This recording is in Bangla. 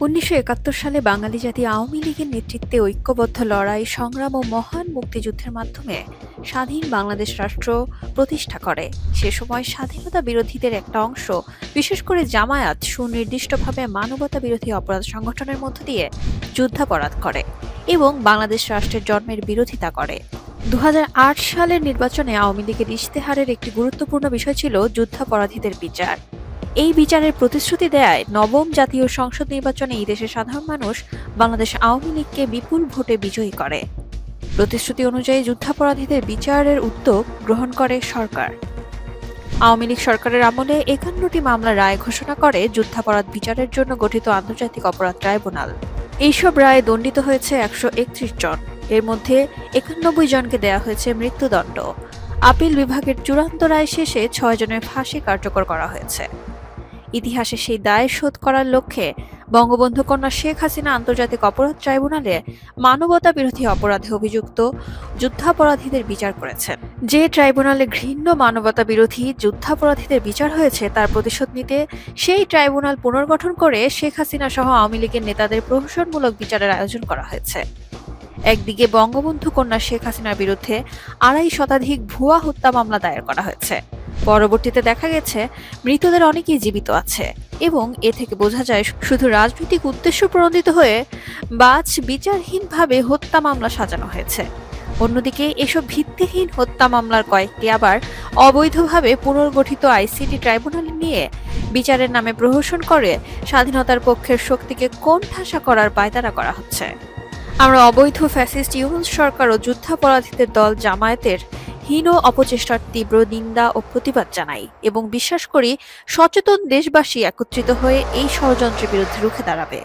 ১৯৭১ সালে বাঙালি জাতি আওয়ামী লীগের নেতৃত্বে ঐক্যবদ্ধ লড়াই, সংগ্রাম ও মহান মুক্তিযুদ্ধের মাধ্যমে স্বাধীন বাংলাদেশ রাষ্ট্র প্রতিষ্ঠা করে। সে সময় স্বাধীনতা বিরোধীদের একটা অংশ, বিশেষ করে জামায়াত, সুনির্দিষ্টভাবে মানবতা বিরোধী অপরাধ সংগঠনের মধ্য দিয়ে যুদ্ধাপরাধ করে এবং বাংলাদেশ রাষ্ট্রের জন্মের বিরোধিতা করে। ২০০৮ সালের নির্বাচনে আওয়ামী লীগের ইশতেহারের একটি গুরুত্বপূর্ণ বিষয় ছিল যুদ্ধাপরাধীদের বিচার। এই বিচারের প্রতিশ্রুতি দেয় নবম জাতীয় সংসদ নির্বাচনে এই দেশের সাধারণ মানুষ বাংলাদেশ আওয়ামী লীগকে বিপুল ভোটে বিজয়ী করে। প্রতিশ্রুতি অনুযায়ী যুদ্ধাপরাধীদের বিচারের উদ্যোগ গ্রহণ করে সরকার। আওয়ামী লীগ সরকারের আমলে ৫১টি মামলার রায় ঘোষণা করে যুদ্ধাপরাধ বিচারের জন্য গঠিত আন্তর্জাতিক অপরাধ ট্রাইব্যুনাল। এইসব রায়ে দণ্ডিত হয়েছে ১৩১ জন। এর মধ্যে ৯১ জনকে দেয়া হয়েছে মৃত্যুদণ্ড। আপিল বিভাগের চূড়ান্ত রায় শেষে ৬ জনের ফাঁসি কার্যকর করা হয়েছে। ইতিহাসে সেই দায় শোধ করার লক্ষ্যে বঙ্গবন্ধু কন্যা শেখ হাসিনা আন্তর্জাতিক অপরাধ ট্রাইব্যুনালে মানবতা বিরোধী অপরাধে অভিযুক্ত যুদ্ধাপরাধীদের বিচার করেছেন। যে ট্রাইব্যুনালে ঘৃণ্য মানবতা বিরোধী যুদ্ধাপরাধীদের বিচার হয়েছে তার প্রতিশোধ নিতে সেই ট্রাইব্যুনাল পুনর্গঠন করে শেখ হাসিনা সহ আওয়ামী লীগের নেতাদের প্রহসনমূলক বিচারের আয়োজন করা হয়েছে। একদিকে বঙ্গবন্ধু কন্যা শেখ হাসিনার বিরুদ্ধে ২৫০ শতাধিক ভুয়া হত্যা মামলা দায়ের করা হয়েছে। পরবর্তীতে দেখা গেছে মৃতদের অনেকেই জীবিত আছে এবং এ থেকে বোঝা যায় শুধু রাজনৈতিক উদ্দেশ্য প্রণোদিত হয়ে বিচারহীনভাবে হত্যা মামলা সাজানো হয়েছে। অন্যদিকে এসব ভিত্তিহীন হত্যা মামলার কয়েকটি আবার অবৈধভাবে পুনর্গঠিত আইসিটি ট্রাইব্যুনালে নিয়ে বিচারের নামে প্রহসন করে স্বাধীনতার পক্ষের শক্তিকে কোণঠাসা করার পায়তারা করা হচ্ছে। আমরা অবৈধ ফ্যাসিস্ট ইউনূস সরকার ও যুদ্ধাপরাধীদের দল জামায়াতের হীন অপচেষ্টার তীব্র নিন্দা ও প্রতিবাদ জানাই এবং বিশ্বাস করি সচেতন দেশবাসী একত্রিত হয়ে এই ষড়যন্ত্রের বিরুদ্ধে রুখে দাঁড়াবে।